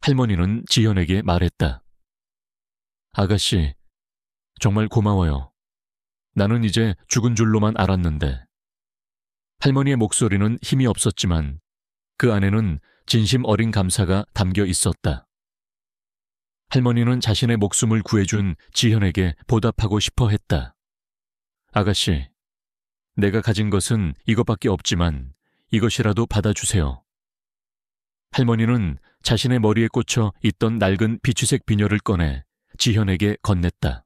할머니는 지현에게 말했다. 아가씨, 정말 고마워요. 나는 이제 죽은 줄로만 알았는데. 할머니의 목소리는 힘이 없었지만 그 안에는 진심 어린 감사가 담겨 있었다. 할머니는 자신의 목숨을 구해준 지현에게 보답하고 싶어 했다. 아가씨, 내가 가진 것은 이것밖에 없지만 이것이라도 받아주세요. 할머니는 자신의 머리에 꽂혀 있던 낡은 비추색 비녀를 꺼내 지현에게 건넸다.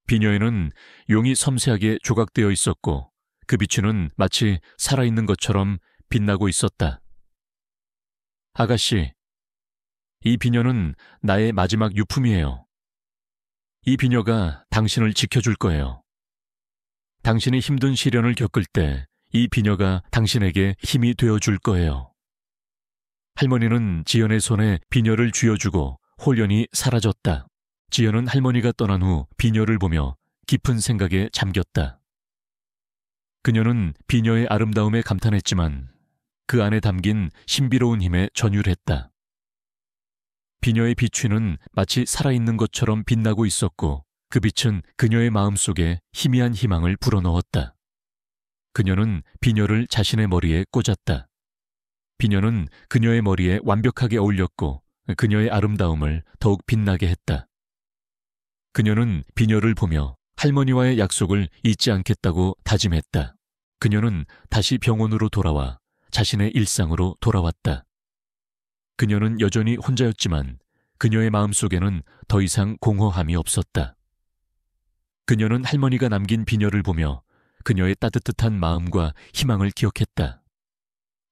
비녀에는 용이 섬세하게 조각되어 있었고 그 비추는 마치 살아있는 것처럼 빛나고 있었다. 아가씨, 이 비녀는 나의 마지막 유품이에요. 이 비녀가 당신을 지켜줄 거예요. 당신이 힘든 시련을 겪을 때 이 비녀가 당신에게 힘이 되어줄 거예요. 할머니는 지연의 손에 비녀를 쥐어주고 홀연히 사라졌다. 지연은 할머니가 떠난 후 비녀를 보며 깊은 생각에 잠겼다. 그녀는 비녀의 아름다움에 감탄했지만 그 안에 담긴 신비로운 힘에 전율했다. 비녀의 비추는 마치 살아있는 것처럼 빛나고 있었고 그 빛은 그녀의 마음속에 희미한 희망을 불어넣었다. 그녀는 비녀를 자신의 머리에 꽂았다. 비녀는 그녀의 머리에 완벽하게 어울렸고 그녀의 아름다움을 더욱 빛나게 했다. 그녀는 비녀를 보며 할머니와의 약속을 잊지 않겠다고 다짐했다. 그녀는 다시 병원으로 돌아와 자신의 일상으로 돌아왔다. 그녀는 여전히 혼자였지만 그녀의 마음속에는 더 이상 공허함이 없었다. 그녀는 할머니가 남긴 비녀를 보며 그녀의 따뜻한 마음과 희망을 기억했다.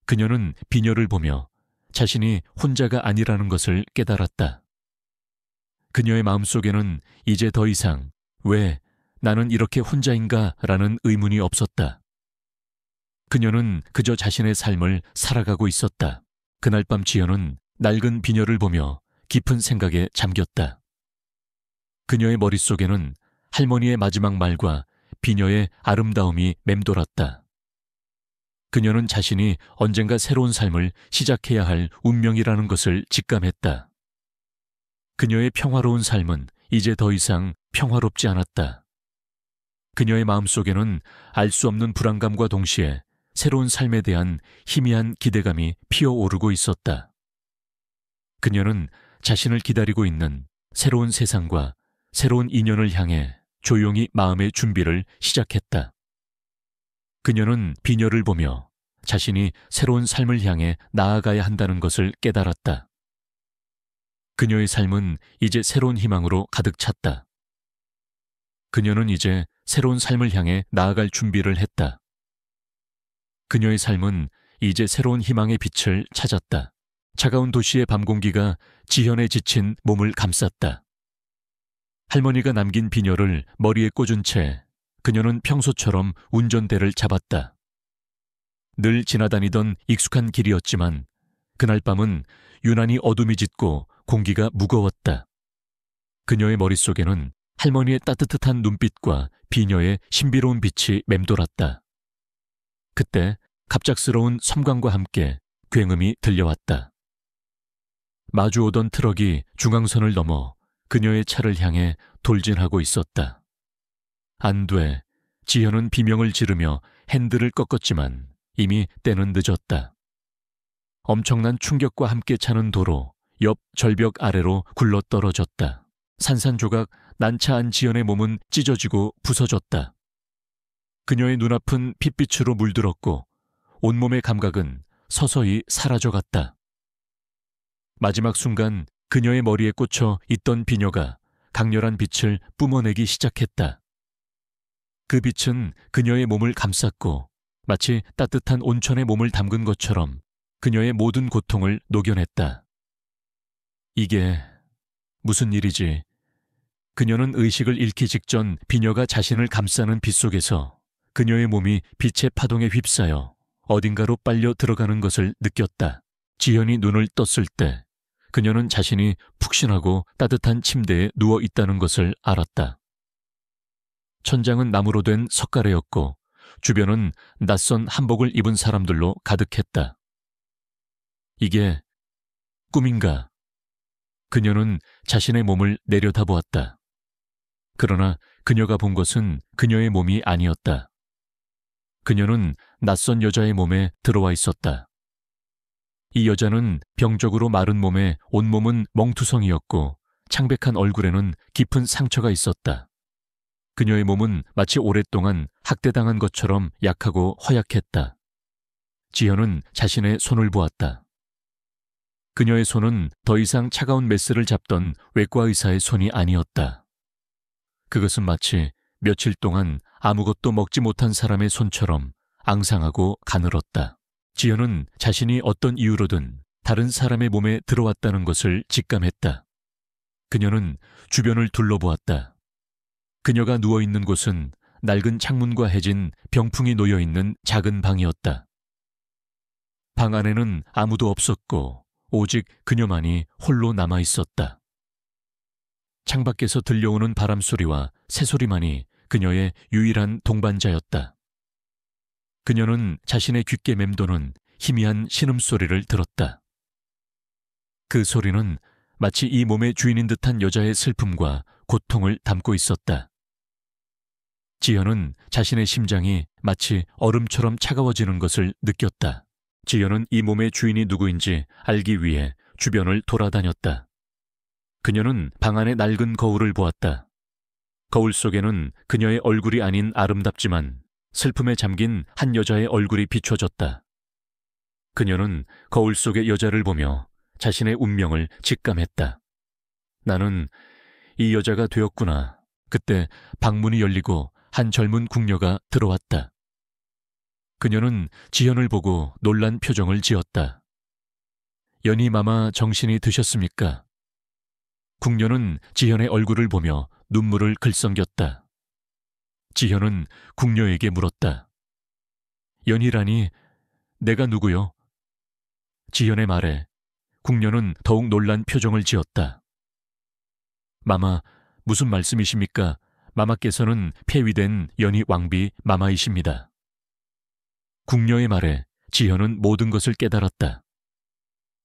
그녀는 비녀를 보며 자신이 혼자가 아니라는 것을 깨달았다. 그녀의 마음속에는 이제 더 이상 왜 나는 이렇게 혼자인가 라는 의문이 없었다. 그녀는 그저 자신의 삶을 살아가고 있었다. 그날 밤 지연은 낡은 비녀를 보며 깊은 생각에 잠겼다. 그녀의 머릿속에는 할머니의 마지막 말과 비녀의 아름다움이 맴돌았다. 그녀는 자신이 언젠가 새로운 삶을 시작해야 할 운명이라는 것을 직감했다. 그녀의 평화로운 삶은 이제 더 이상 평화롭지 않았다. 그녀의 마음속에는 알 수 없는 불안감과 동시에 새로운 삶에 대한 희미한 기대감이 피어오르고 있었다. 그녀는 자신을 기다리고 있는 새로운 세상과 새로운 인연을 향해 조용히 마음의 준비를 시작했다. 그녀는 비녀를 보며 자신이 새로운 삶을 향해 나아가야 한다는 것을 깨달았다. 그녀의 삶은 이제 새로운 희망으로 가득 찼다. 그녀는 이제 새로운 삶을 향해 나아갈 준비를 했다. 그녀의 삶은 이제 새로운 희망의 빛을 찾았다. 차가운 도시의 밤 공기가 지현의 지친 몸을 감쌌다. 할머니가 남긴 비녀를 머리에 꽂은 채 그녀는 평소처럼 운전대를 잡았다. 늘 지나다니던 익숙한 길이었지만 그날 밤은 유난히 어둠이 짙고 공기가 무거웠다. 그녀의 머릿속에는 할머니의 따뜻한 눈빛과 비녀의 신비로운 빛이 맴돌았다. 그때 갑작스러운 섬광과 함께 굉음이 들려왔다. 마주오던 트럭이 중앙선을 넘어 그녀의 차를 향해 돌진하고 있었다. 안 돼. 지현은 비명을 지르며 핸들을 꺾었지만 이미 때는 늦었다. 엄청난 충격과 함께 차는 도로 옆 절벽 아래로 굴러떨어졌다. 산산조각 난차한 지연의 몸은 찢어지고 부서졌다. 그녀의 눈앞은 핏빛으로 물들었고 온몸의 감각은 서서히 사라져갔다. 마지막 순간 그녀의 머리에 꽂혀 있던 비녀가 강렬한 빛을 뿜어내기 시작했다. 그 빛은 그녀의 몸을 감쌌고 마치 따뜻한 온천에 몸을 담근 것처럼 그녀의 모든 고통을 녹여냈다. 이게 무슨 일이지? 그녀는 의식을 잃기 직전 비녀가 자신을 감싸는 빛 속에서 그녀의 몸이 빛의 파동에 휩싸여 어딘가로 빨려 들어가는 것을 느꼈다. 지현이 눈을 떴을 때 그녀는 자신이 푹신하고 따뜻한 침대에 누워 있다는 것을 알았다. 천장은 나무로 된 석가래였고 주변은 낯선 한복을 입은 사람들로 가득했다. 이게 꿈인가? 그녀는 자신의 몸을 내려다보았다. 그러나 그녀가 본 것은 그녀의 몸이 아니었다. 그녀는 낯선 여자의 몸에 들어와 있었다. 이 여자는 병적으로 마른 몸에 온몸은 멍투성이었고 창백한 얼굴에는 깊은 상처가 있었다. 그녀의 몸은 마치 오랫동안 학대당한 것처럼 약하고 허약했다. 지현은 자신의 손을 보았다. 그녀의 손은 더 이상 차가운 메스를 잡던 외과 의사의 손이 아니었다. 그것은 마치 며칠 동안 아무것도 먹지 못한 사람의 손처럼 앙상하고 가늘었다. 지현은 자신이 어떤 이유로든 다른 사람의 몸에 들어왔다는 것을 직감했다. 그녀는 주변을 둘러보았다. 그녀가 누워있는 곳은 낡은 창문과 해진 병풍이 놓여있는 작은 방이었다. 방 안에는 아무도 없었고 오직 그녀만이 홀로 남아있었다. 창밖에서 들려오는 바람소리와 새소리만이 그녀의 유일한 동반자였다. 그녀는 자신의 귓게 맴도는 희미한 신음소리를 들었다. 그 소리는 마치 이 몸의 주인인 듯한 여자의 슬픔과 고통을 담고 있었다. 지현은 자신의 심장이 마치 얼음처럼 차가워지는 것을 느꼈다. 지현은 이 몸의 주인이 누구인지 알기 위해 주변을 돌아다녔다. 그녀는 방 안의 낡은 거울을 보았다. 거울 속에는 그녀의 얼굴이 아닌 아름답지만 슬픔에 잠긴 한 여자의 얼굴이 비춰졌다. 그녀는 거울 속의 여자를 보며 자신의 운명을 직감했다. 나는 이 여자가 되었구나. 그때 방문이 열리고 한 젊은 궁녀가 들어왔다. 그녀는 지현을 보고 놀란 표정을 지었다. 연희 마마 정신이 드셨습니까? 궁녀는 지현의 얼굴을 보며 눈물을 글썽겼다. 지현은 궁녀에게 물었다. 연희라니 내가 누구요? 지현의 말에 궁녀는 더욱 놀란 표정을 지었다. 마마, 무슨 말씀이십니까? 마마께서는 폐위된 연희 왕비 마마이십니다. 궁녀의 말에 지현은 모든 것을 깨달았다.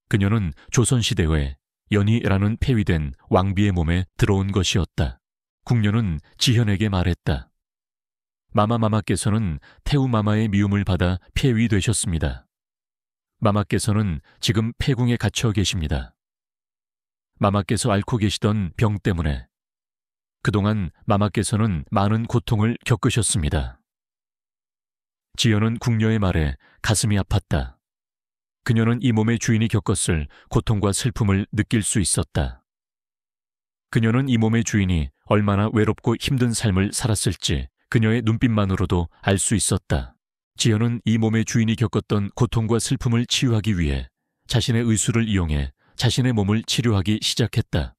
그녀는 조선시대에 연희라는 폐위된 왕비의 몸에 들어온 것이었다. 궁녀는 지현에게 말했다. 마마께서는 태우 마마의 미움을 받아 폐위되셨습니다. 마마께서는 지금 폐궁에 갇혀 계십니다. 마마께서 앓고 계시던 병 때문에 그동안 마마께서는 많은 고통을 겪으셨습니다. 지현은 궁녀의 말에 가슴이 아팠다. 그녀는 이 몸의 주인이 겪었을 고통과 슬픔을 느낄 수 있었다. 그녀는 이 몸의 주인이 얼마나 외롭고 힘든 삶을 살았을지 그녀의 눈빛만으로도 알 수 있었다. 지현은 이 몸의 주인이 겪었던 고통과 슬픔을 치유하기 위해 자신의 의술을 이용해 자신의 몸을 치료하기 시작했다.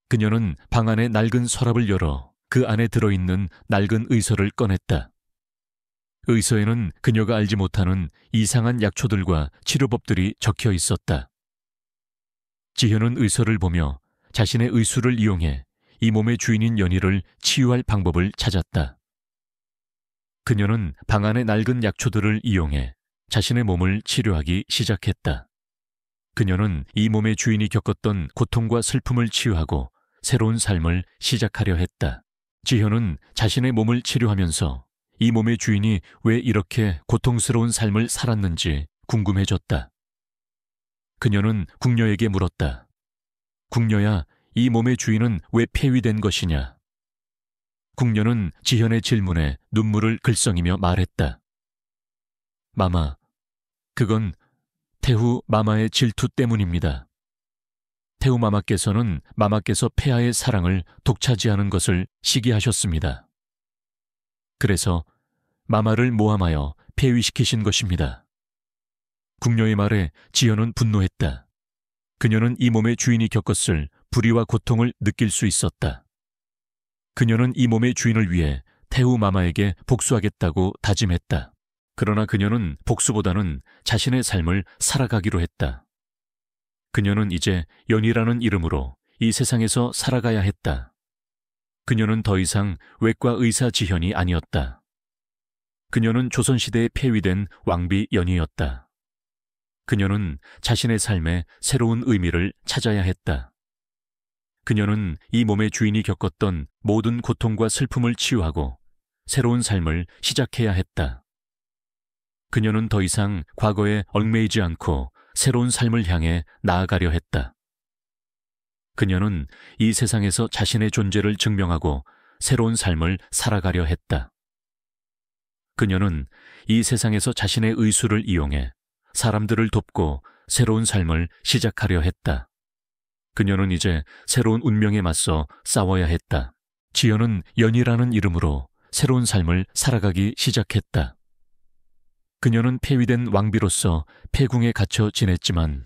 그녀는 방 안의 낡은 서랍을 열어 그 안에 들어있는 낡은 의서를 꺼냈다. 의서에는 그녀가 알지 못하는 이상한 약초들과 치료법들이 적혀 있었다. 지현은 의서를 보며 자신의 의술을 이용해 이 몸의 주인인 연희를 치유할 방법을 찾았다. 그녀는 방 안의 낡은 약초들을 이용해 자신의 몸을 치료하기 시작했다. 그녀는 이 몸의 주인이 겪었던 고통과 슬픔을 치유하고 새로운 삶을 시작하려 했다. 지현은 자신의 몸을 치료하면서 이 몸의 주인이 왜 이렇게 고통스러운 삶을 살았는지 궁금해졌다. 그녀는 궁녀에게 물었다. 궁녀야, 이 몸의 주인은 왜 폐위된 것이냐? 궁녀는 지현의 질문에 눈물을 글썽이며 말했다. 마마, 그건 태후 마마의 질투 때문입니다. 태후 마마께서는 마마께서 폐하의 사랑을 독차지하는 것을 시기하셨습니다. 그래서 마마를 모함하여 폐위시키신 것입니다. 궁녀의 말에 지현은 분노했다. 그녀는 이 몸의 주인이 겪었을 불의와 고통을 느낄 수 있었다. 그녀는 이 몸의 주인을 위해 태우 마마에게 복수하겠다고 다짐했다. 그러나 그녀는 복수보다는 자신의 삶을 살아가기로 했다. 그녀는 이제 연희라는 이름으로 이 세상에서 살아가야 했다. 그녀는 더 이상 외과 의사 지현이 아니었다. 그녀는 조선시대에 폐위된 왕비 연희였다. 그녀는 자신의 삶에 새로운 의미를 찾아야 했다. 그녀는 이 몸의 주인이 겪었던 모든 고통과 슬픔을 치유하고 새로운 삶을 시작해야 했다. 그녀는 더 이상 과거에 얽매이지 않고 새로운 삶을 향해 나아가려 했다. 그녀는 이 세상에서 자신의 존재를 증명하고 새로운 삶을 살아가려 했다. 그녀는 이 세상에서 자신의 의수를 이용해 사람들을 돕고 새로운 삶을 시작하려 했다. 그녀는 이제 새로운 운명에 맞서 싸워야 했다. 지연은 연희라는 이름으로 새로운 삶을 살아가기 시작했다. 그녀는 폐위된 왕비로서 폐궁에 갇혀 지냈지만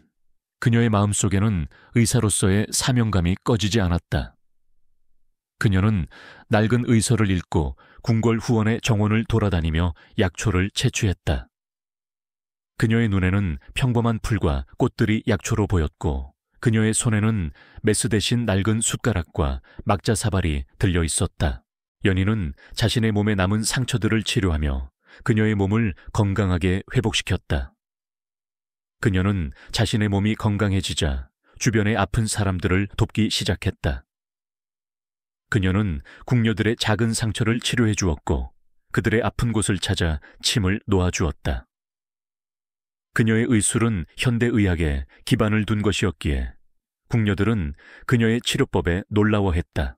그녀의 마음속에는 의사로서의 사명감이 꺼지지 않았다. 그녀는 낡은 의서를 읽고 궁궐 후원의 정원을 돌아다니며 약초를 채취했다. 그녀의 눈에는 평범한 풀과 꽃들이 약초로 보였고 그녀의 손에는 메스 대신 낡은 숟가락과 막자 사발이 들려 있었다. 연희는 자신의 몸에 남은 상처들을 치료하며 그녀의 몸을 건강하게 회복시켰다. 그녀는 자신의 몸이 건강해지자 주변의 아픈 사람들을 돕기 시작했다. 그녀는 궁녀들의 작은 상처를 치료해 주었고 그들의 아픈 곳을 찾아 침을 놓아주었다. 그녀의 의술은 현대의학에 기반을 둔 것이었기에 궁녀들은 그녀의 치료법에 놀라워했다.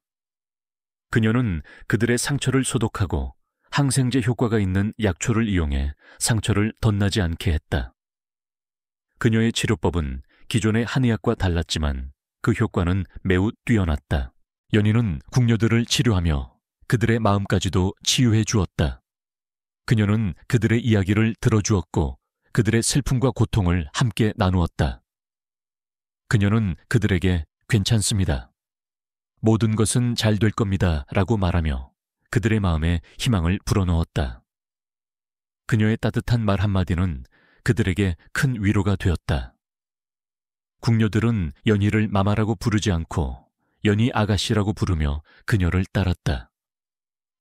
그녀는 그들의 상처를 소독하고 항생제 효과가 있는 약초를 이용해 상처를 덧나지 않게 했다. 그녀의 치료법은 기존의 한의학과 달랐지만 그 효과는 매우 뛰어났다. 연희는 궁녀들을 치료하며 그들의 마음까지도 치유해 주었다. 그녀는 그들의 이야기를 들어주었고 그들의 슬픔과 고통을 함께 나누었다. 그녀는 그들에게 괜찮습니다. 모든 것은 잘 될 겁니다. 라고 말하며 그들의 마음에 희망을 불어넣었다. 그녀의 따뜻한 말 한마디는 그들에게 큰 위로가 되었다. 궁녀들은 연희를 마마라고 부르지 않고 연희 아가씨라고 부르며 그녀를 따랐다.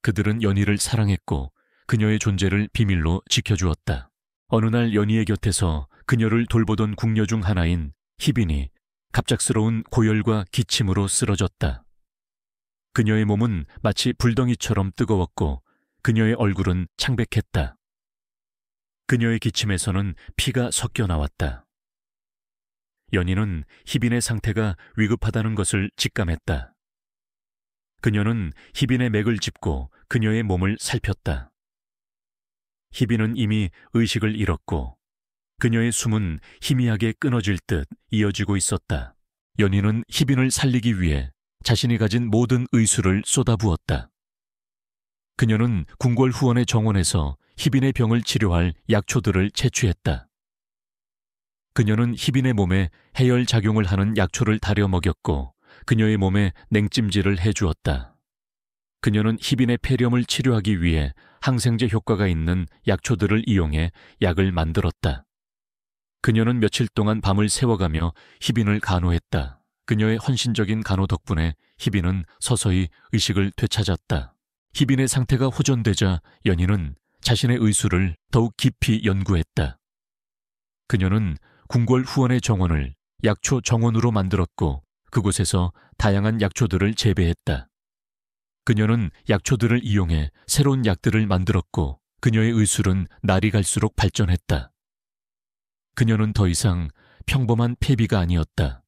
그들은 연희를 사랑했고 그녀의 존재를 비밀로 지켜주었다. 어느 날 연희의 곁에서 그녀를 돌보던 궁녀 중 하나인 희빈이 갑작스러운 고열과 기침으로 쓰러졌다. 그녀의 몸은 마치 불덩이처럼 뜨거웠고 그녀의 얼굴은 창백했다. 그녀의 기침에서는 피가 섞여 나왔다. 연희는 희빈의 상태가 위급하다는 것을 직감했다. 그녀는 희빈의 맥을 짚고 그녀의 몸을 살폈다. 희빈은 이미 의식을 잃었고 그녀의 숨은 희미하게 끊어질 듯 이어지고 있었다. 연희는 희빈을 살리기 위해 자신이 가진 모든 의수를 쏟아부었다. 그녀는 궁궐 후원의 정원에서 희빈의 병을 치료할 약초들을 채취했다. 그녀는 희빈의 몸에 해열 작용을 하는 약초를 다려 먹였고 그녀의 몸에 냉찜질을 해주었다. 그녀는 희빈의 폐렴을 치료하기 위해 항생제 효과가 있는 약초들을 이용해 약을 만들었다. 그녀는 며칠 동안 밤을 새워가며 희빈을 간호했다. 그녀의 헌신적인 간호 덕분에 희빈은 서서히 의식을 되찾았다. 희빈의 상태가 호전되자 연희는 자신의 의술을 더욱 깊이 연구했다. 그녀는 궁궐 후원의 정원을 약초 정원으로 만들었고 그곳에서 다양한 약초들을 재배했다. 그녀는 약초들을 이용해 새로운 약들을 만들었고 그녀의 의술은 날이 갈수록 발전했다. 그녀는 더 이상 평범한 패비가 아니었다.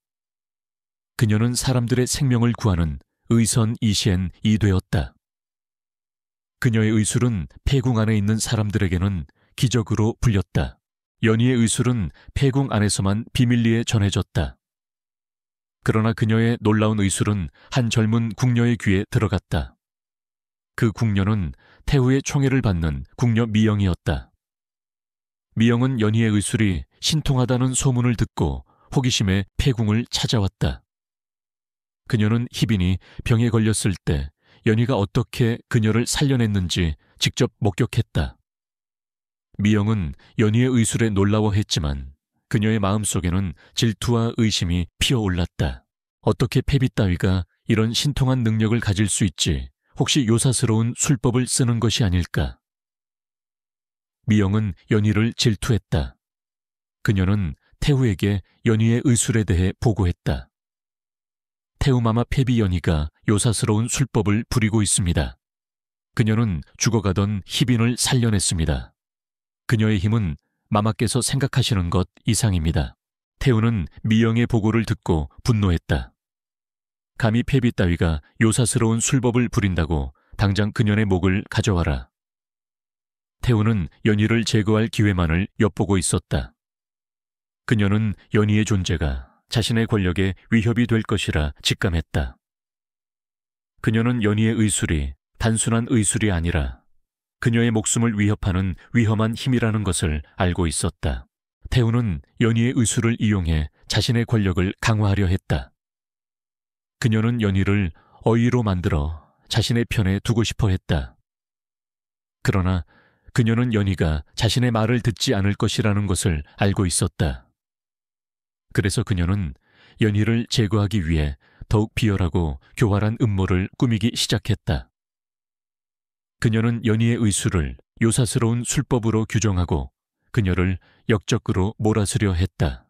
그녀는 사람들의 생명을 구하는 의선 이시엔이 되었다. 그녀의 의술은 폐궁 안에 있는 사람들에게는 기적으로 불렸다. 연희의 의술은 폐궁 안에서만 비밀리에 전해졌다. 그러나 그녀의 놀라운 의술은 한 젊은 궁녀의 귀에 들어갔다. 그 궁녀는 태후의 총애를 받는 궁녀 미영이었다. 미영은 연희의 의술이 신통하다는 소문을 듣고 호기심에 폐궁을 찾아왔다. 그녀는 희빈이 병에 걸렸을 때 연희가 어떻게 그녀를 살려냈는지 직접 목격했다. 미영은 연희의 의술에 놀라워했지만 그녀의 마음속에는 질투와 의심이 피어올랐다. 어떻게 패비 따위가 이런 신통한 능력을 가질 수 있지? 혹시 요사스러운 술법을 쓰는 것이 아닐까? 미영은 연희를 질투했다. 그녀는 태우에게 연희의 의술에 대해 보고했다. 태우마마 패비 연희가 요사스러운 술법을 부리고 있습니다. 그녀는 죽어가던 희빈을 살려냈습니다. 그녀의 힘은 마마께서 생각하시는 것 이상입니다. 태우는 미영의 보고를 듣고 분노했다. 감히 패비 따위가 요사스러운 술법을 부린다고 당장 그녀의 목을 가져와라. 태우는 연희를 제거할 기회만을 엿보고 있었다. 그녀는 연희의 존재가 자신의 권력에 위협이 될 것이라 직감했다. 그녀는 연희의 의술이 단순한 의술이 아니라 그녀의 목숨을 위협하는 위험한 힘이라는 것을 알고 있었다. 태우는 연희의 의술을 이용해 자신의 권력을 강화하려 했다. 그녀는 연희를 어의로 만들어 자신의 편에 두고 싶어 했다. 그러나 그녀는 연희가 자신의 말을 듣지 않을 것이라는 것을 알고 있었다. 그래서 그녀는 연희를 제거하기 위해 더욱 비열하고 교활한 음모를 꾸미기 시작했다. 그녀는 연희의 의술을 요사스러운 술법으로 규정하고 그녀를 역적으로 몰아쓰려 했다.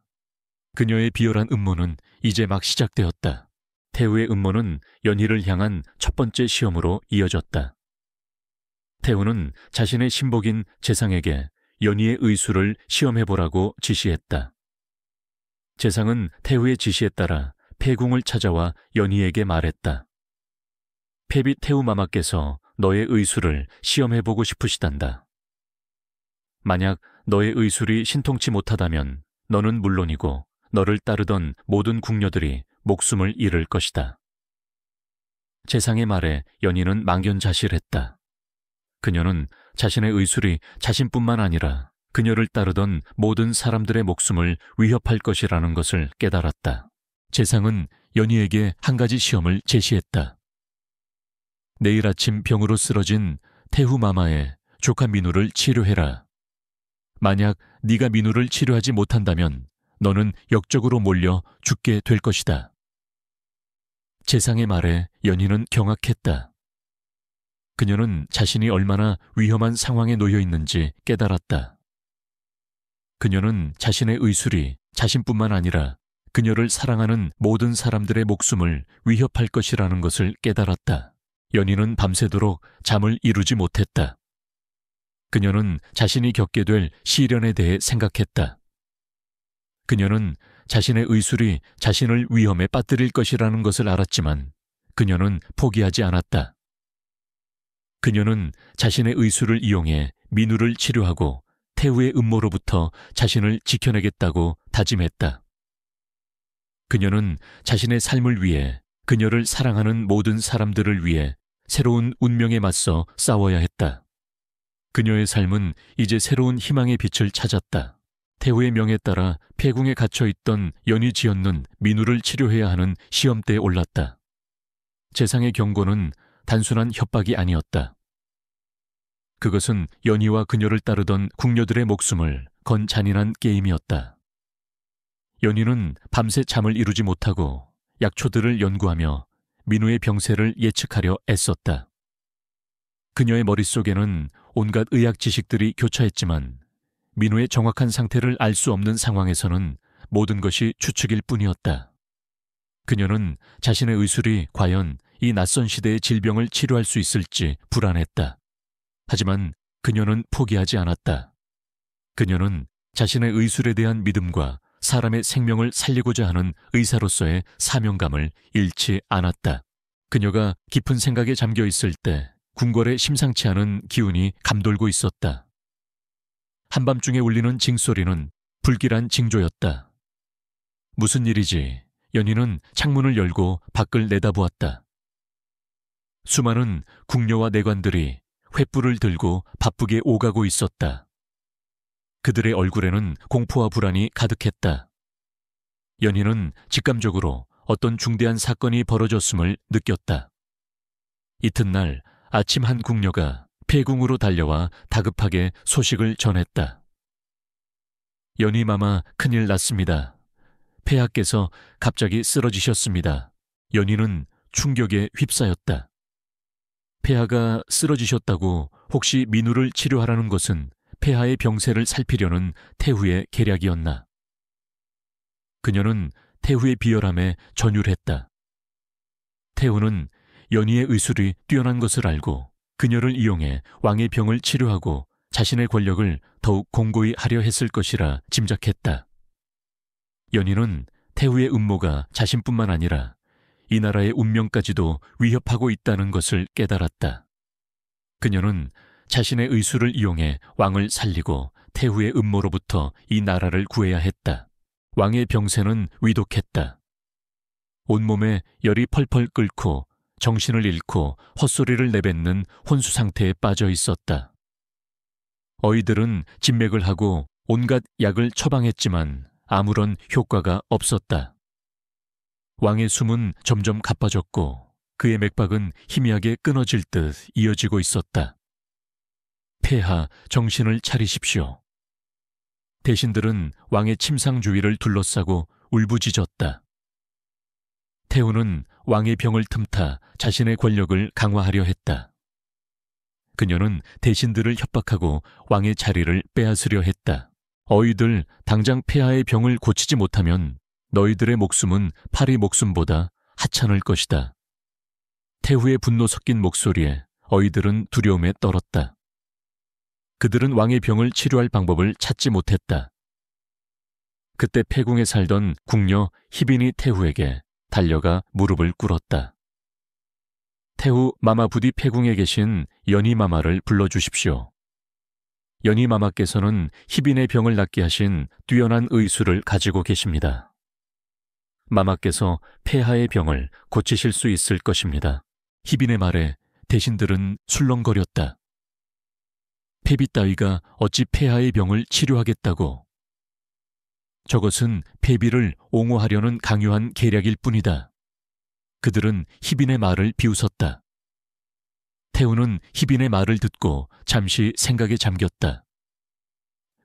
그녀의 비열한 음모는 이제 막 시작되었다. 태우의 음모는 연희를 향한 첫 번째 시험으로 이어졌다. 태우는 자신의 신복인 재상에게 연희의 의술을 시험해보라고 지시했다. 재상은 태우의 지시에 따라 폐궁을 찾아와 연희에게 말했다. 패비 태우마마께서 너의 의술을 시험해보고 싶으시단다. 만약 너의 의술이 신통치 못하다면 너는 물론이고 너를 따르던 모든 궁녀들이 목숨을 잃을 것이다. 재상의 말에 연희는 망견자실했다. 그녀는 자신의 의술이 자신뿐만 아니라 그녀를 따르던 모든 사람들의 목숨을 위협할 것이라는 것을 깨달았다. 재상은 연희에게 한 가지 시험을 제시했다. 내일 아침 병으로 쓰러진 태후마마의 조카 민우를 치료해라. 만약 네가 민우를 치료하지 못한다면 너는 역적으로 몰려 죽게 될 것이다. 재상의 말에 연희는 경악했다. 그녀는 자신이 얼마나 위험한 상황에 놓여 있는지 깨달았다. 그녀는 자신의 의술이 자신뿐만 아니라 그녀를 사랑하는 모든 사람들의 목숨을 위협할 것이라는 것을 깨달았다. 연희는 밤새도록 잠을 이루지 못했다. 그녀는 자신이 겪게 될 시련에 대해 생각했다. 그녀는 자신의 의술이 자신을 위험에 빠뜨릴 것이라는 것을 알았지만 그녀는 포기하지 않았다. 그녀는 자신의 의술을 이용해 민우를 치료하고 태우의 음모로부터 자신을 지켜내겠다고 다짐했다. 그녀는 자신의 삶을 위해 그녀를 사랑하는 모든 사람들을 위해 새로운 운명에 맞서 싸워야 했다. 그녀의 삶은 이제 새로운 희망의 빛을 찾았다. 태우의 명에 따라 폐궁에 갇혀있던 연희지연는 민우를 치료해야 하는 시험대에 올랐다. 재상의 경고는 단순한 협박이 아니었다. 그것은 연희와 그녀를 따르던 궁녀들의 목숨을 건 잔인한 게임이었다. 연희는 밤새 잠을 이루지 못하고 약초들을 연구하며 민우의 병세를 예측하려 애썼다. 그녀의 머릿속에는 온갖 의학 지식들이 교차했지만 민우의 정확한 상태를 알 수 없는 상황에서는 모든 것이 추측일 뿐이었다. 그녀는 자신의 의술이 과연 이 낯선 시대의 질병을 치료할 수 있을지 불안했다. 하지만 그녀는 포기하지 않았다. 그녀는 자신의 의술에 대한 믿음과 사람의 생명을 살리고자 하는 의사로서의 사명감을 잃지 않았다. 그녀가 깊은 생각에 잠겨 있을 때 궁궐에 심상치 않은 기운이 감돌고 있었다. 한밤중에 울리는 징소리는 불길한 징조였다. 무슨 일이지? 연희는 창문을 열고 밖을 내다보았다. 수많은 궁녀와 내관들이 횃불을 들고 바쁘게 오가고 있었다. 그들의 얼굴에는 공포와 불안이 가득했다. 연희는 직감적으로 어떤 중대한 사건이 벌어졌음을 느꼈다. 이튿날 아침 한 궁녀가 폐궁으로 달려와 다급하게 소식을 전했다. 연희마마 큰일 났습니다. 폐하께서 갑자기 쓰러지셨습니다. 연희는 충격에 휩싸였다. 폐하가 쓰러지셨다고 혹시 민우를 치료하라는 것은 폐하의 병세를 살피려는 태후의 계략이었나? 그녀는 태후의 비열함에 전율했다. 태후는 연희의 의술이 뛰어난 것을 알고 그녀를 이용해 왕의 병을 치료하고 자신의 권력을 더욱 공고히 하려 했을 것이라 짐작했다. 연희는 태후의 음모가 자신뿐만 아니라 이 나라의 운명까지도 위협하고 있다는 것을 깨달았다. 그녀는 자신의 의술을 이용해 왕을 살리고 태후의 음모로부터 이 나라를 구해야 했다. 왕의 병세는 위독했다. 온몸에 열이 펄펄 끓고 정신을 잃고 헛소리를 내뱉는 혼수 상태에 빠져 있었다. 어이들은 진맥을 하고 온갖 약을 처방했지만 아무런 효과가 없었다. 왕의 숨은 점점 가빠졌고 그의 맥박은 희미하게 끊어질 듯 이어지고 있었다. 폐하, 정신을 차리십시오. 대신들은 왕의 침상 주위를 둘러싸고 울부짖었다. 태후는 왕의 병을 틈타 자신의 권력을 강화하려 했다. 그녀는 대신들을 협박하고 왕의 자리를 빼앗으려 했다. 어이들, 당장 폐하의 병을 고치지 못하면 너희들의 목숨은 파리 목숨보다 하찮을 것이다. 태후의 분노 섞인 목소리에 어이들은 두려움에 떨었다. 그들은 왕의 병을 치료할 방법을 찾지 못했다. 그때 폐궁에 살던 궁녀 희빈이 태후에게 달려가 무릎을 꿇었다. 태후 마마 부디 폐궁에 계신 연희 마마를 불러주십시오. 연희 마마께서는 희빈의 병을 낫게 하신 뛰어난 의술을 가지고 계십니다. 마마께서 폐하의 병을 고치실 수 있을 것입니다. 희빈의 말에 대신들은 술렁거렸다. 폐비 따위가 어찌 폐하의 병을 치료하겠다고. 저것은 폐비를 옹호하려는 강요한 계략일 뿐이다. 그들은 희빈의 말을 비웃었다. 태후는 희빈의 말을 듣고 잠시 생각에 잠겼다.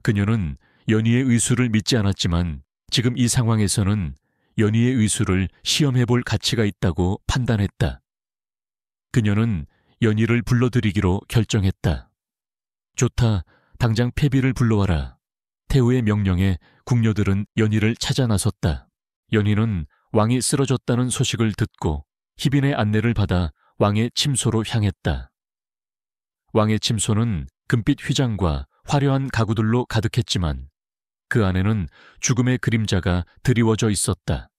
그녀는 연희의 의술을 믿지 않았지만 지금 이 상황에서는 연희의 의술을 시험해볼 가치가 있다고 판단했다. 그녀는 연희를 불러들이기로 결정했다. 좋다, 당장 폐비를 불러와라. 태후의 명령에 궁녀들은 연희를 찾아 나섰다. 연희는 왕이 쓰러졌다는 소식을 듣고 희빈의 안내를 받아 왕의 침소로 향했다. 왕의 침소는 금빛 휘장과 화려한 가구들로 가득했지만 그 안에는 죽음의 그림자가 드리워져 있었다.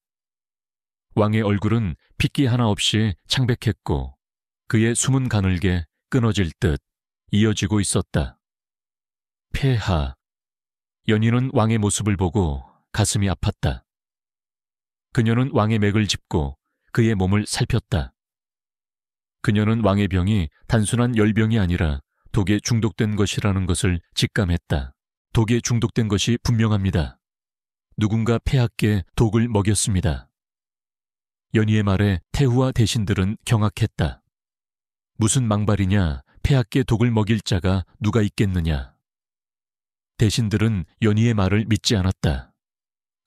왕의 얼굴은 핏기 하나 없이 창백했고 그의 숨은 가늘게 끊어질 듯 이어지고 있었다. 폐하. 연희는 왕의 모습을 보고 가슴이 아팠다. 그녀는 왕의 맥을 짚고 그의 몸을 살폈다. 그녀는 왕의 병이 단순한 열병이 아니라 독에 중독된 것이라는 것을 직감했다. 독에 중독된 것이 분명합니다. 누군가 폐하께 독을 먹였습니다. 연희의 말에 태후와 대신들은 경악했다. 무슨 망발이냐, 폐하께 독을 먹일 자가 누가 있겠느냐. 대신들은 연희의 말을 믿지 않았다.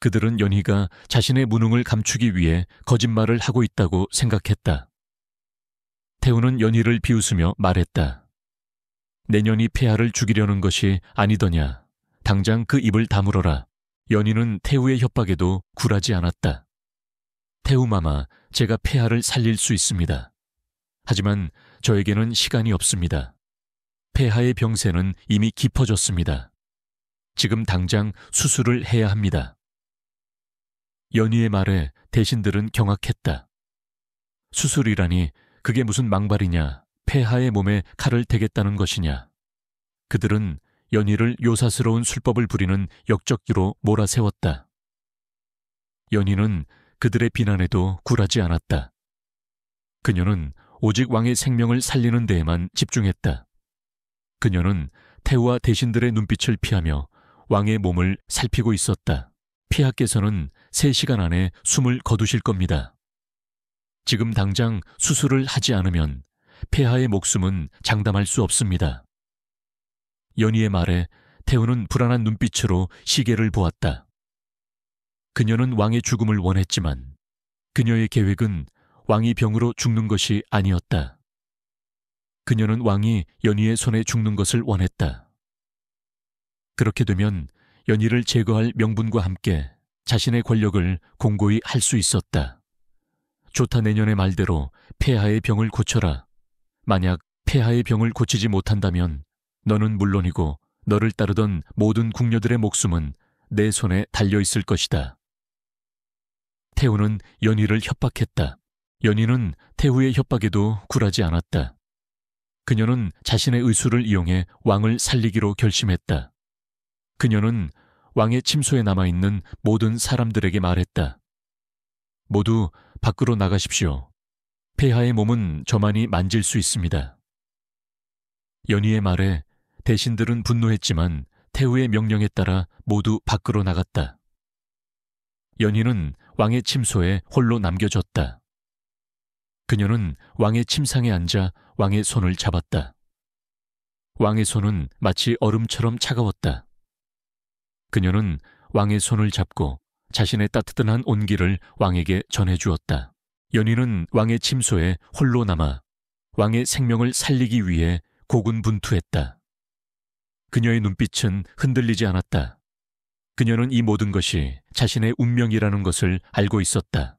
그들은 연희가 자신의 무능을 감추기 위해 거짓말을 하고 있다고 생각했다. 태후는 연희를 비웃으며 말했다. 내년이 폐하를 죽이려는 것이 아니더냐. 당장 그 입을 다물어라. 연희는 태후의 협박에도 굴하지 않았다. 태후마마, 제가 폐하를 살릴 수 있습니다. 하지만 저에게는 시간이 없습니다. 폐하의 병세는 이미 깊어졌습니다. 지금 당장 수술을 해야 합니다. 연희의 말에 대신들은 경악했다. 수술이라니 그게 무슨 망발이냐, 폐하의 몸에 칼을 대겠다는 것이냐. 그들은 연희를 요사스러운 술법을 부리는 역적기로 몰아세웠다. 연희는 그들의 비난에도 굴하지 않았다. 그녀는 오직 왕의 생명을 살리는 데에만 집중했다. 그녀는 태후와 대신들의 눈빛을 피하며 왕의 몸을 살피고 있었다. 폐하께서는 3시간 안에 숨을 거두실 겁니다. 지금 당장 수술을 하지 않으면 폐하의 목숨은 장담할 수 없습니다. 연희의 말에 태후는 불안한 눈빛으로 시계를 보았다. 그녀는 왕의 죽음을 원했지만 그녀의 계획은 왕이 병으로 죽는 것이 아니었다. 그녀는 왕이 연희의 손에 죽는 것을 원했다. 그렇게 되면 연희를 제거할 명분과 함께 자신의 권력을 공고히 할 수 있었다. 조타 내년의 말대로 폐하의 병을 고쳐라. 만약 폐하의 병을 고치지 못한다면 너는 물론이고 너를 따르던 모든 궁녀들의 목숨은 내 손에 달려있을 것이다. 태후는 연희를 협박했다. 연희는 태후의 협박에도 굴하지 않았다. 그녀는 자신의 의술을 이용해 왕을 살리기로 결심했다. 그녀는 왕의 침소에 남아있는 모든 사람들에게 말했다. 모두 밖으로 나가십시오. 폐하의 몸은 저만이 만질 수 있습니다. 연희의 말에 대신들은 분노했지만 태후의 명령에 따라 모두 밖으로 나갔다. 연희는 왕의 침소에 홀로 남겨졌다. 그녀는 왕의 침상에 앉아 왕의 손을 잡았다. 왕의 손은 마치 얼음처럼 차가웠다. 그녀는 왕의 손을 잡고 자신의 따뜻한 온기를 왕에게 전해주었다. 연희는 왕의 침소에 홀로 남아 왕의 생명을 살리기 위해 고군분투했다. 그녀의 눈빛은 흔들리지 않았다. 그녀는 이 모든 것이 자신의 운명이라는 것을 알고 있었다.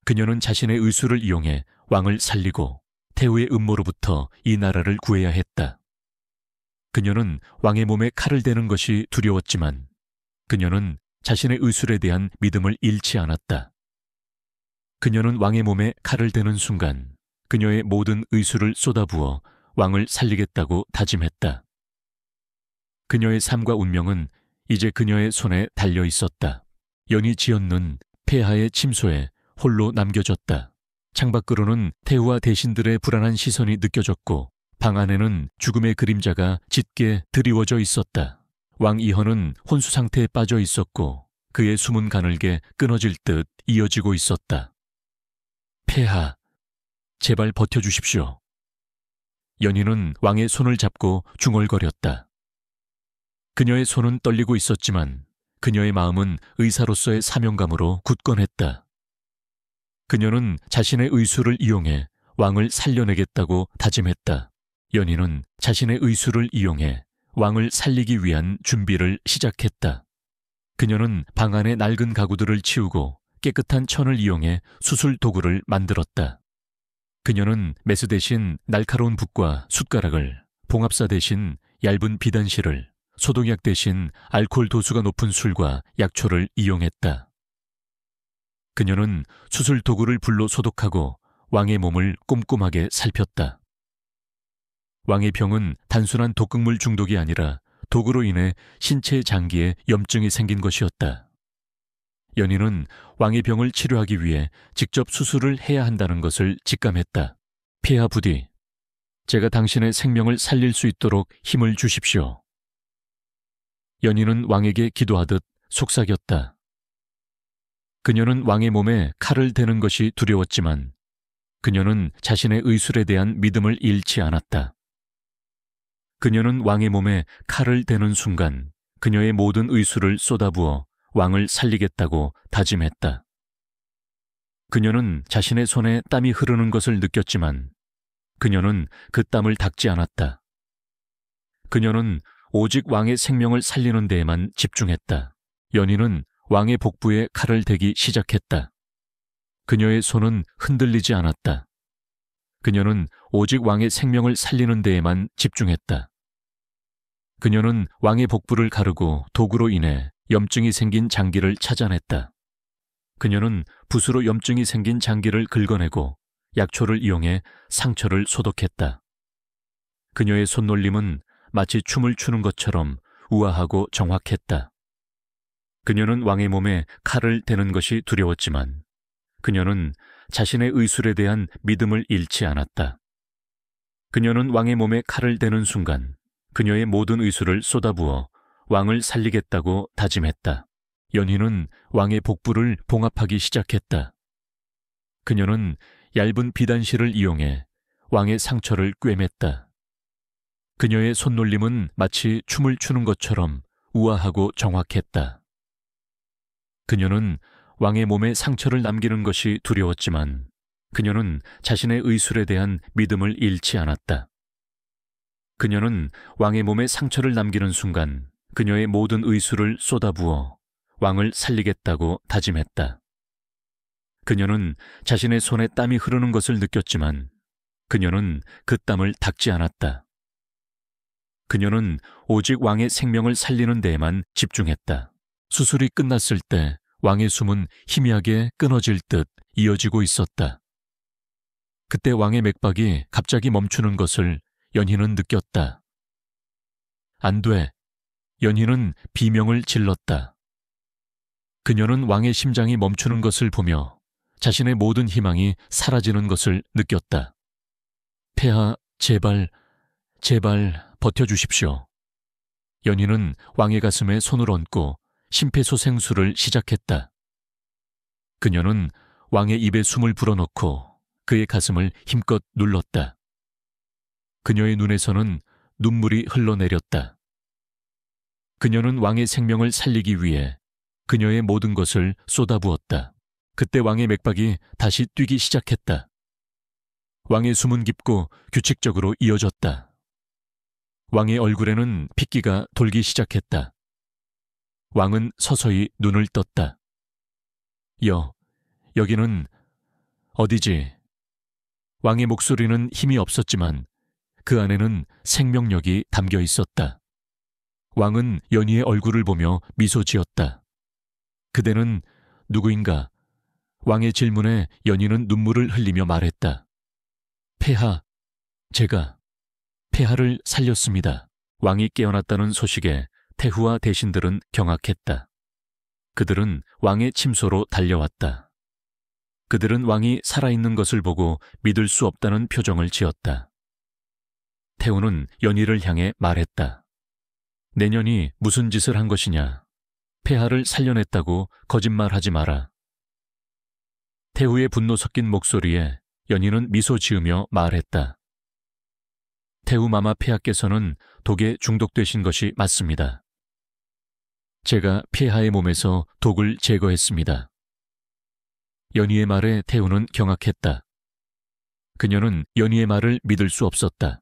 그녀는 자신의 의술을 이용해 왕을 살리고 태후의 음모로부터 이 나라를 구해야 했다. 그녀는 왕의 몸에 칼을 대는 것이 두려웠지만 그녀는 자신의 의술에 대한 믿음을 잃지 않았다. 그녀는 왕의 몸에 칼을 대는 순간 그녀의 모든 의술을 쏟아부어 왕을 살리겠다고 다짐했다. 그녀의 삶과 운명은 이제 그녀의 손에 달려 있었다. 연희 지연는 폐하의 침소에 홀로 남겨졌다. 창밖으로는 태후와 대신들의 불안한 시선이 느껴졌고 방 안에는 죽음의 그림자가 짙게 드리워져 있었다. 왕 이헌은 혼수 상태에 빠져 있었고 그의 숨은 가늘게 끊어질 듯 이어지고 있었다. 폐하, 제발 버텨주십시오. 연희는 왕의 손을 잡고 중얼거렸다. 그녀의 손은 떨리고 있었지만 그녀의 마음은 의사로서의 사명감으로 굳건했다. 그녀는 자신의 의술을 이용해 왕을 살려내겠다고 다짐했다. 연희는 자신의 의술을 이용해 왕을 살리기 위한 준비를 시작했다. 그녀는 방 안의 낡은 가구들을 치우고 깨끗한 천을 이용해 수술 도구를 만들었다. 그녀는 메스 대신 날카로운 붓과 숟가락을, 봉합사 대신 얇은 비단실을, 소독약 대신 알코올 도수가 높은 술과 약초를 이용했다. 그녀는 수술 도구를 불로 소독하고 왕의 몸을 꼼꼼하게 살폈다. 왕의 병은 단순한 독극물 중독이 아니라 독으로 인해 신체 장기에 염증이 생긴 것이었다. 연희는 왕의 병을 치료하기 위해 직접 수술을 해야 한다는 것을 직감했다. 폐하 부디, 제가 당신의 생명을 살릴 수 있도록 힘을 주십시오. 연희는 왕에게 기도하듯 속삭였다. 그녀는 왕의 몸에 칼을 대는 것이 두려웠지만 그녀는 자신의 의술에 대한 믿음을 잃지 않았다. 그녀는 왕의 몸에 칼을 대는 순간 그녀의 모든 의술을 쏟아부어 왕을 살리겠다고 다짐했다. 그녀는 자신의 손에 땀이 흐르는 것을 느꼈지만 그녀는 그 땀을 닦지 않았다. 그녀는 오직 왕의 생명을 살리는 데에만 집중했다. 연희는 왕의 복부에 칼을 대기 시작했다. 그녀의 손은 흔들리지 않았다. 그녀는 오직 왕의 생명을 살리는 데에만 집중했다. 그녀는 왕의 복부를 가르고 도구로 인해 염증이 생긴 장기를 찾아냈다. 그녀는 붓으로 염증이 생긴 장기를 긁어내고 약초를 이용해 상처를 소독했다. 그녀의 손놀림은 마치 춤을 추는 것처럼 우아하고 정확했다. 그녀는 왕의 몸에 칼을 대는 것이 두려웠지만 그녀는 자신의 의술에 대한 믿음을 잃지 않았다. 그녀는 왕의 몸에 칼을 대는 순간 그녀의 모든 의술을 쏟아부어 왕을 살리겠다고 다짐했다. 연희는 왕의 복부를 봉합하기 시작했다. 그녀는 얇은 비단실을 이용해 왕의 상처를 꿰맸다. 그녀의 손놀림은 마치 춤을 추는 것처럼 우아하고 정확했다. 그녀는 왕의 몸에 상처를 남기는 것이 두려웠지만 그녀는 자신의 의술에 대한 믿음을 잃지 않았다. 그녀는 왕의 몸에 상처를 남기는 순간 그녀의 모든 의술을 쏟아부어 왕을 살리겠다고 다짐했다. 그녀는 자신의 손에 땀이 흐르는 것을 느꼈지만 그녀는 그 땀을 닦지 않았다. 그녀는 오직 왕의 생명을 살리는 데에만 집중했다. 수술이 끝났을 때 왕의 숨은 희미하게 끊어질 듯 이어지고 있었다. 그때 왕의 맥박이 갑자기 멈추는 것을 연희는 느꼈다. 안 돼. 연희는 비명을 질렀다. 그녀는 왕의 심장이 멈추는 것을 보며 자신의 모든 희망이 사라지는 것을 느꼈다. 폐하, 제발 버텨주십시오. 연희는 왕의 가슴에 손을 얹고 심폐소생술을 시작했다. 그녀는 왕의 입에 숨을 불어넣고 그의 가슴을 힘껏 눌렀다. 그녀의 눈에서는 눈물이 흘러내렸다. 그녀는 왕의 생명을 살리기 위해 그녀의 모든 것을 쏟아부었다. 그때 왕의 맥박이 다시 뛰기 시작했다. 왕의 숨은 깊고 규칙적으로 이어졌다. 왕의 얼굴에는 핏기가 돌기 시작했다. 왕은 서서히 눈을 떴다. 여기는 어디지? 왕의 목소리는 힘이 없었지만 그 안에는 생명력이 담겨 있었다. 왕은 연희의 얼굴을 보며 미소 지었다. 그대는 누구인가? 왕의 질문에 연희는 눈물을 흘리며 말했다. 폐하, 제가 폐하를 살렸습니다. 왕이 깨어났다는 소식에 태후와 대신들은 경악했다. 그들은 왕의 침소로 달려왔다. 그들은 왕이 살아있는 것을 보고 믿을 수 없다는 표정을 지었다. 태후는 연희를 향해 말했다. 내년이 무슨 짓을 한 것이냐? 폐하를 살려냈다고 거짓말하지 마라. 태후의 분노 섞인 목소리에 연희는 미소 지으며 말했다. 태후 마마 폐하께서는 독에 중독되신 것이 맞습니다. 제가 폐하의 몸에서 독을 제거했습니다. 연희의 말에 태후는 경악했다. 그녀는 연희의 말을 믿을 수 없었다.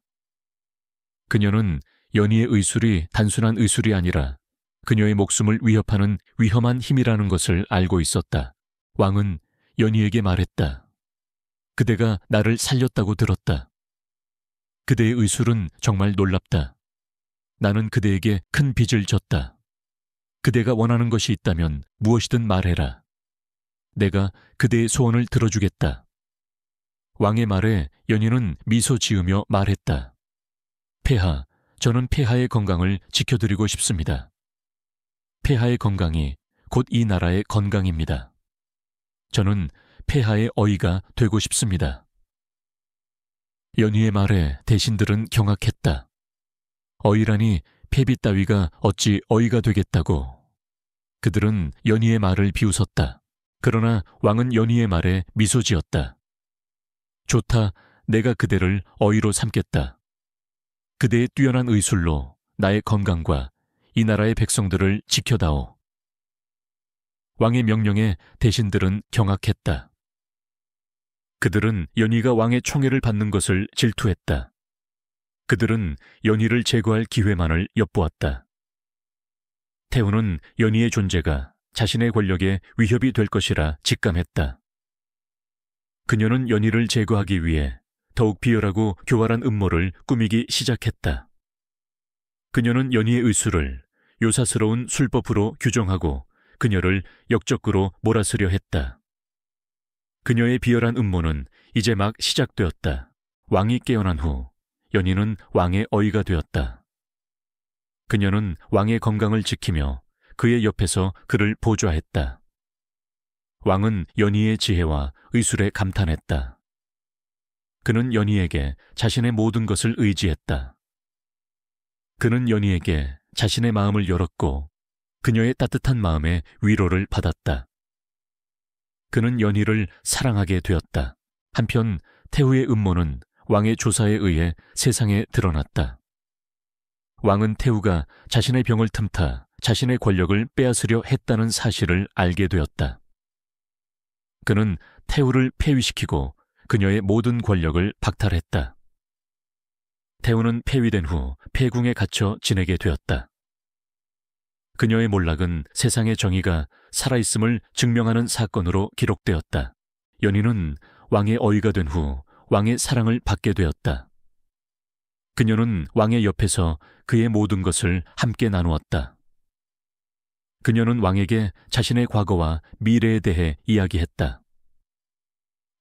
그녀는 연희의 의술이 단순한 의술이 아니라 그녀의 목숨을 위협하는 위험한 힘이라는 것을 알고 있었다. 왕은 연희에게 말했다. 그대가 나를 살렸다고 들었다. 그대의 의술은 정말 놀랍다. 나는 그대에게 큰 빚을 졌다. 그대가 원하는 것이 있다면 무엇이든 말해라. 내가 그대의 소원을 들어주겠다. 왕의 말에 연희는 미소 지으며 말했다. 폐하, 저는 폐하의 건강을 지켜드리고 싶습니다. 폐하의 건강이 곧 이 나라의 건강입니다. 저는 폐하의 어이가 되고 싶습니다. 연희의 말에 대신들은 경악했다. 어이라니 폐비 따위가 어찌 어이가 되겠다고. 그들은 연희의 말을 비웃었다. 그러나 왕은 연희의 말에 미소 지었다. 좋다, 내가 그대를 어이로 삼겠다. 그대의 뛰어난 의술로 나의 건강과 이 나라의 백성들을 지켜다오. 왕의 명령에 대신들은 경악했다. 그들은 연희가 왕의 총애를 받는 것을 질투했다. 그들은 연희를 제거할 기회만을 엿보았다. 태후는 연희의 존재가 자신의 권력에 위협이 될 것이라 직감했다. 그녀는 연희를 제거하기 위해 더욱 비열하고 교활한 음모를 꾸미기 시작했다. 그녀는 연희의 의술을 요사스러운 술법으로 규정하고 그녀를 역적구로 몰아쓰려 했다. 그녀의 비열한 음모는 이제 막 시작되었다. 왕이 깨어난 후 연희는 왕의 어이가 되었다. 그녀는 왕의 건강을 지키며 그의 옆에서 그를 보좌했다. 왕은 연희의 지혜와 의술에 감탄했다. 그는 연희에게 자신의 모든 것을 의지했다. 그는 연희에게 자신의 마음을 열었고 그녀의 따뜻한 마음에 위로를 받았다. 그는 연희를 사랑하게 되었다. 한편 태후의 음모는 왕의 조사에 의해 세상에 드러났다. 왕은 태후가 자신의 병을 틈타 자신의 권력을 빼앗으려 했다는 사실을 알게 되었다. 그는 태후를 폐위시키고 그녀의 모든 권력을 박탈했다. 태후는 폐위된 후 폐궁에 갇혀 지내게 되었다. 그녀의 몰락은 세상의 정의가 살아있음을 증명하는 사건으로 기록되었다. 연희는 왕의 어이가 된 후 왕의 사랑을 받게 되었다. 그녀는 왕의 옆에서 그의 모든 것을 함께 나누었다. 그녀는 왕에게 자신의 과거와 미래에 대해 이야기했다.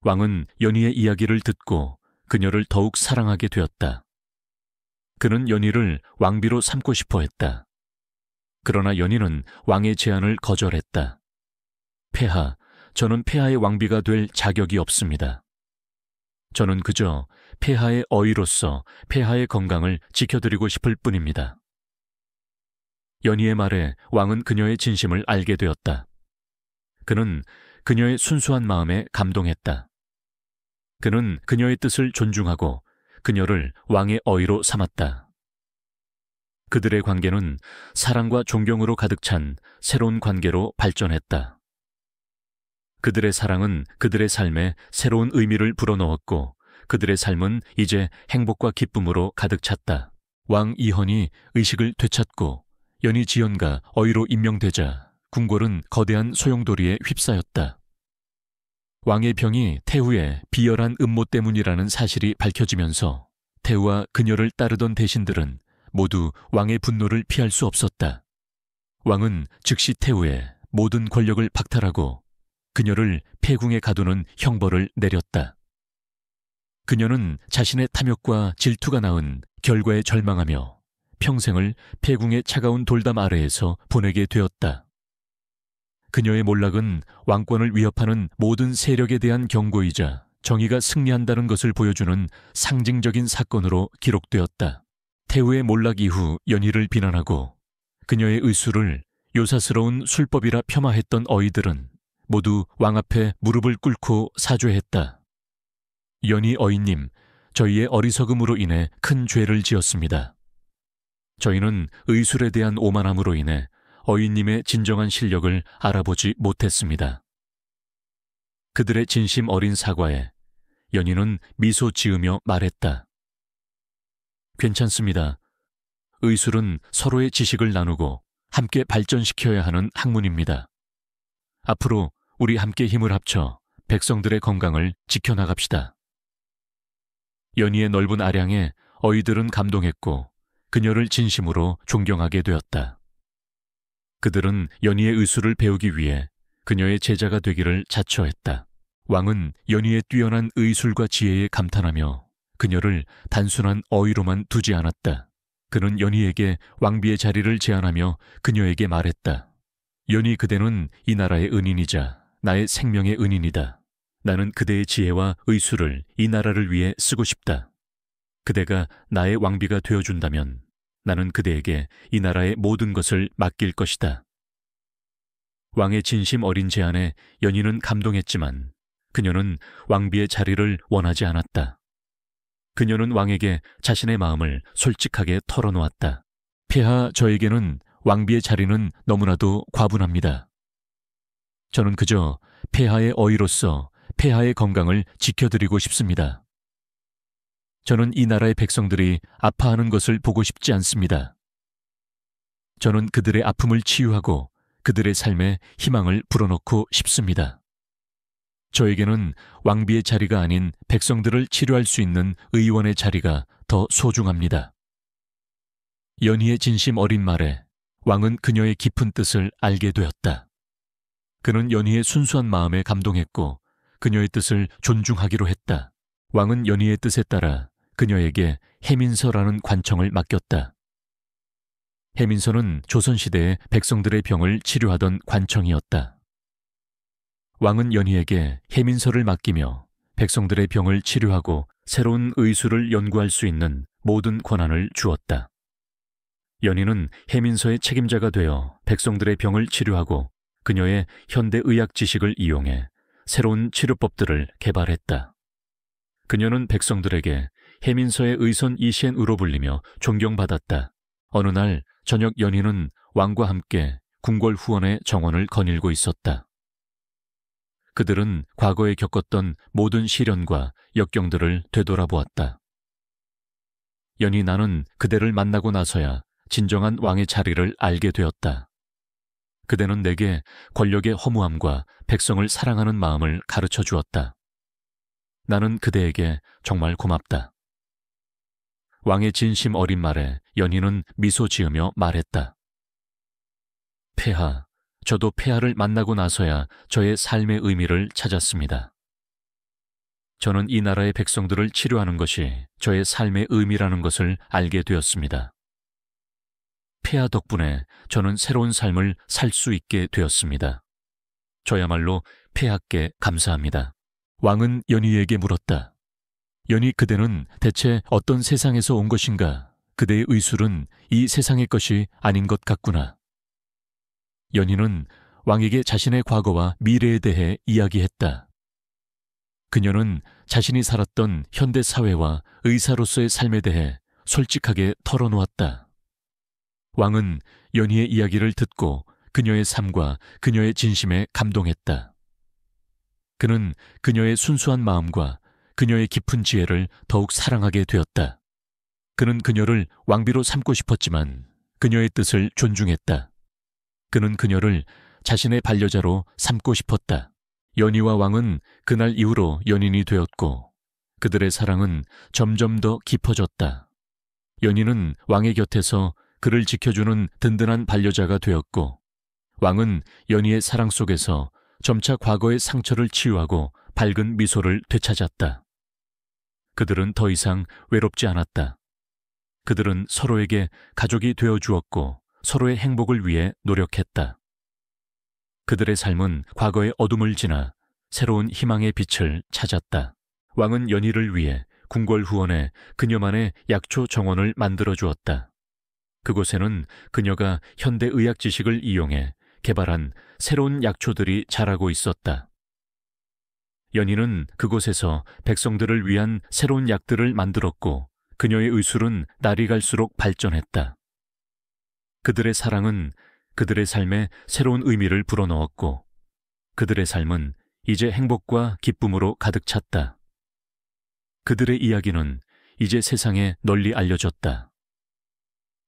왕은 연희의 이야기를 듣고 그녀를 더욱 사랑하게 되었다. 그는 연희를 왕비로 삼고 싶어 했다. 그러나 연희는 왕의 제안을 거절했다. 폐하, 저는 폐하의 왕비가 될 자격이 없습니다. 저는 그저 폐하의 어이로서 폐하의 건강을 지켜드리고 싶을 뿐입니다. 연희의 말에 왕은 그녀의 진심을 알게 되었다. 그는 그녀의 순수한 마음에 감동했다. 그는 그녀의 뜻을 존중하고 그녀를 왕의 어이로 삼았다. 그들의 관계는 사랑과 존경으로 가득 찬 새로운 관계로 발전했다. 그들의 사랑은 그들의 삶에 새로운 의미를 불어넣었고 그들의 삶은 이제 행복과 기쁨으로 가득 찼다. 왕 이헌이 의식을 되찾고 연희 지연가 어이로 임명되자 궁궐은 거대한 소용돌이에 휩싸였다. 왕의 병이 태후의 비열한 음모 때문이라는 사실이 밝혀지면서 태후와 그녀를 따르던 대신들은 모두 왕의 분노를 피할 수 없었다. 왕은 즉시 태후의 모든 권력을 박탈하고 그녀를 폐궁에 가두는 형벌을 내렸다. 그녀는 자신의 탐욕과 질투가 낳은 결과에 절망하며 평생을 폐궁의 차가운 돌담 아래에서 보내게 되었다. 그녀의 몰락은 왕권을 위협하는 모든 세력에 대한 경고이자 정의가 승리한다는 것을 보여주는 상징적인 사건으로 기록되었다. 태후의 몰락 이후 연희를 비난하고 그녀의 의술을 요사스러운 술법이라 폄하했던 어이들은 모두 왕 앞에 무릎을 꿇고 사죄했다. 연희 어이님, 저희의 어리석음으로 인해 큰 죄를 지었습니다. 저희는 의술에 대한 오만함으로 인해 어이님의 진정한 실력을 알아보지 못했습니다. 그들의 진심 어린 사과에 연희는 미소 지으며 말했다. 괜찮습니다. 의술은 서로의 지식을 나누고 함께 발전시켜야 하는 학문입니다. 앞으로 우리 함께 힘을 합쳐 백성들의 건강을 지켜나갑시다. 연희의 넓은 아량에 어이들은 감동했고 그녀를 진심으로 존경하게 되었다. 그들은 연희의 의술을 배우기 위해 그녀의 제자가 되기를 자처했다. 왕은 연희의 뛰어난 의술과 지혜에 감탄하며 그녀를 단순한 어이로만 두지 않았다. 그는 연희에게 왕비의 자리를 제안하며 그녀에게 말했다. 연희, 그대는 이 나라의 은인이자 나의 생명의 은인이다. 나는 그대의 지혜와 의술을 이 나라를 위해 쓰고 싶다. 그대가 나의 왕비가 되어준다면 나는 그대에게 이 나라의 모든 것을 맡길 것이다. 왕의 진심 어린 제안에 연희는 감동했지만 그녀는 왕비의 자리를 원하지 않았다. 그녀는 왕에게 자신의 마음을 솔직하게 털어놓았다. 폐하, 저에게는 왕비의 자리는 너무나도 과분합니다. 저는 그저 폐하의 어이로서 폐하의 건강을 지켜드리고 싶습니다. 저는 이 나라의 백성들이 아파하는 것을 보고 싶지 않습니다. 저는 그들의 아픔을 치유하고 그들의 삶에 희망을 불어넣고 싶습니다. 저에게는 왕비의 자리가 아닌 백성들을 치료할 수 있는 의원의 자리가 더 소중합니다. 연희의 진심 어린 말에 왕은 그녀의 깊은 뜻을 알게 되었다. 그는 연희의 순수한 마음에 감동했고 그녀의 뜻을 존중하기로 했다. 왕은 연희의 뜻에 따라 그녀에게 해민서라는 관청을 맡겼다. 해민서는 조선시대의 백성들의 병을 치료하던 관청이었다. 왕은 연희에게 해민서를 맡기며 백성들의 병을 치료하고 새로운 의술을 연구할 수 있는 모든 권한을 주었다. 연희는 해민서의 책임자가 되어 백성들의 병을 치료하고 그녀의 현대의학 지식을 이용해 새로운 치료법들을 개발했다. 그녀는 백성들에게 해민서의 의손 이시엔으로 불리며 존경받았다. 어느 날 저녁 연희는 왕과 함께 궁궐 후원의 정원을 거닐고 있었다. 그들은 과거에 겪었던 모든 시련과 역경들을 되돌아보았다. 연희, 나는 그대를 만나고 나서야 진정한 왕의 자리를 알게 되었다. 그대는 내게 권력의 허무함과 백성을 사랑하는 마음을 가르쳐 주었다. 나는 그대에게 정말 고맙다. 왕의 진심 어린 말에 연희는 미소 지으며 말했다. 폐하, 저도 폐하를 만나고 나서야 저의 삶의 의미를 찾았습니다. 저는 이 나라의 백성들을 치료하는 것이 저의 삶의 의미라는 것을 알게 되었습니다. 폐하 덕분에 저는 새로운 삶을 살 수 있게 되었습니다. 저야말로 폐하께 감사합니다. 왕은 연희에게 물었다. 연희, 그대는 대체 어떤 세상에서 온 것인가? 그대의 의술은 이 세상의 것이 아닌 것 같구나. 연희는 왕에게 자신의 과거와 미래에 대해 이야기했다. 그녀는 자신이 살았던 현대 사회와 의사로서의 삶에 대해 솔직하게 털어놓았다. 왕은 연희의 이야기를 듣고 그녀의 삶과 그녀의 진심에 감동했다. 그는 그녀의 순수한 마음과 그녀의 깊은 지혜를 더욱 사랑하게 되었다. 그는 그녀를 왕비로 삼고 싶었지만 그녀의 뜻을 존중했다. 그는 그녀를 자신의 반려자로 삼고 싶었다. 연희와 왕은 그날 이후로 연인이 되었고 그들의 사랑은 점점 더 깊어졌다. 연희는 왕의 곁에서 그를 지켜주는 든든한 반려자가 되었고 왕은 연희의 사랑 속에서 점차 과거의 상처를 치유하고 밝은 미소를 되찾았다. 그들은 더 이상 외롭지 않았다. 그들은 서로에게 가족이 되어 주었고 서로의 행복을 위해 노력했다. 그들의 삶은 과거의 어둠을 지나 새로운 희망의 빛을 찾았다. 왕은 연희를 위해 궁궐후원에 그녀만의 약초 정원을 만들어 주었다. 그곳에는 그녀가 현대 의학 지식을 이용해 개발한 새로운 약초들이 자라고 있었다. 연희는 그곳에서 백성들을 위한 새로운 약들을 만들었고 그녀의 의술은 날이 갈수록 발전했다. 그들의 사랑은 그들의 삶에 새로운 의미를 불어넣었고 그들의 삶은 이제 행복과 기쁨으로 가득 찼다. 그들의 이야기는 이제 세상에 널리 알려졌다.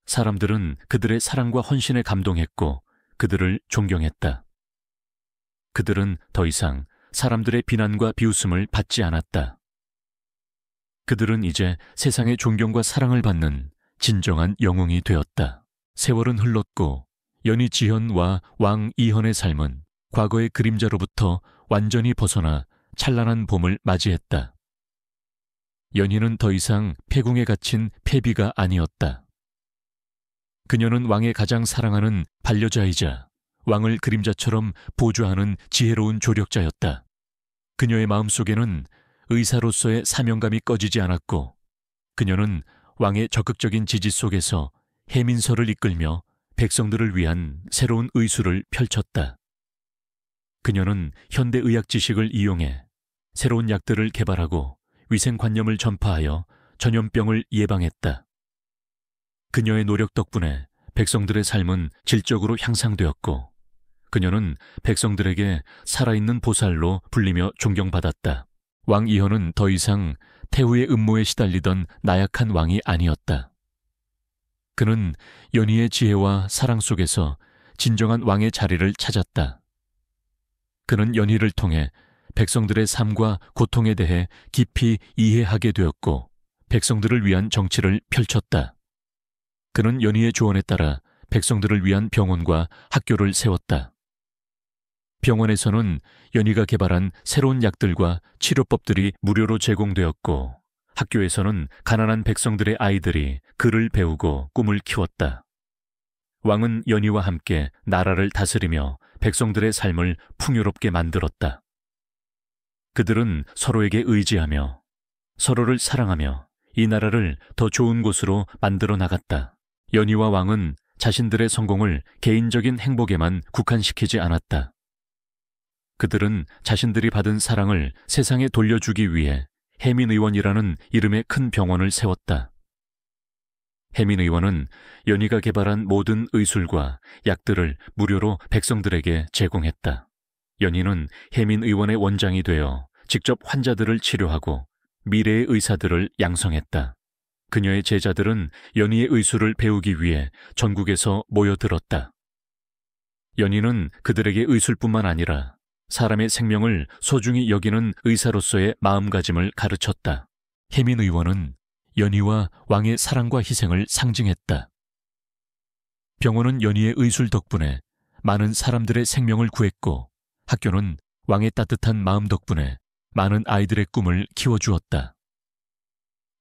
사람들은 그들의 사랑과 헌신에 감동했고 그들을 존경했다. 그들은 더 이상 사람들의 비난과 비웃음을 받지 않았다. 그들은 이제 세상의 존경과 사랑을 받는 진정한 영웅이 되었다. 세월은 흘렀고 연희 지현과 왕 이현의 삶은 과거의 그림자로부터 완전히 벗어나 찬란한 봄을 맞이했다. 연희는 더 이상 폐궁에 갇힌 폐비가 아니었다. 그녀는 왕의 가장 사랑하는 반려자이자 왕을 그림자처럼 보좌하는 지혜로운 조력자였다. 그녀의 마음속에는 의사로서의 사명감이 꺼지지 않았고 그녀는 왕의 적극적인 지지 속에서 해민서를 이끌며 백성들을 위한 새로운 의술을 펼쳤다. 그녀는 현대의학 지식을 이용해 새로운 약들을 개발하고 위생관념을 전파하여 전염병을 예방했다. 그녀의 노력 덕분에 백성들의 삶은 질적으로 향상되었고 그녀는 백성들에게 살아있는 보살로 불리며 존경받았다. 왕 이현은 더 이상 태후의 음모에 시달리던 나약한 왕이 아니었다. 그는 연희의 지혜와 사랑 속에서 진정한 왕의 자리를 찾았다. 그는 연희를 통해 백성들의 삶과 고통에 대해 깊이 이해하게 되었고 백성들을 위한 정치를 펼쳤다. 그는 연희의 조언에 따라 백성들을 위한 병원과 학교를 세웠다. 병원에서는 연희가 개발한 새로운 약들과 치료법들이 무료로 제공되었고 학교에서는 가난한 백성들의 아이들이 글을 배우고 꿈을 키웠다. 왕은 연희와 함께 나라를 다스리며 백성들의 삶을 풍요롭게 만들었다. 그들은 서로에게 의지하며 서로를 사랑하며 이 나라를 더 좋은 곳으로 만들어 나갔다. 연희와 왕은 자신들의 성공을 개인적인 행복에만 국한시키지 않았다. 그들은 자신들이 받은 사랑을 세상에 돌려주기 위해 해민의원이라는 이름의 큰 병원을 세웠다. 해민의원은 연희가 개발한 모든 의술과 약들을 무료로 백성들에게 제공했다. 연희는 해민의원의 원장이 되어 직접 환자들을 치료하고 미래의 의사들을 양성했다. 그녀의 제자들은 연희의 의술을 배우기 위해 전국에서 모여들었다. 연희는 그들에게 의술뿐만 아니라 사람의 생명을 소중히 여기는 의사로서의 마음가짐을 가르쳤다. 혜민 의원은 연희와 왕의 사랑과 희생을 상징했다. 병원은 연희의 의술 덕분에 많은 사람들의 생명을 구했고, 학교는 왕의 따뜻한 마음 덕분에 많은 아이들의 꿈을 키워주었다.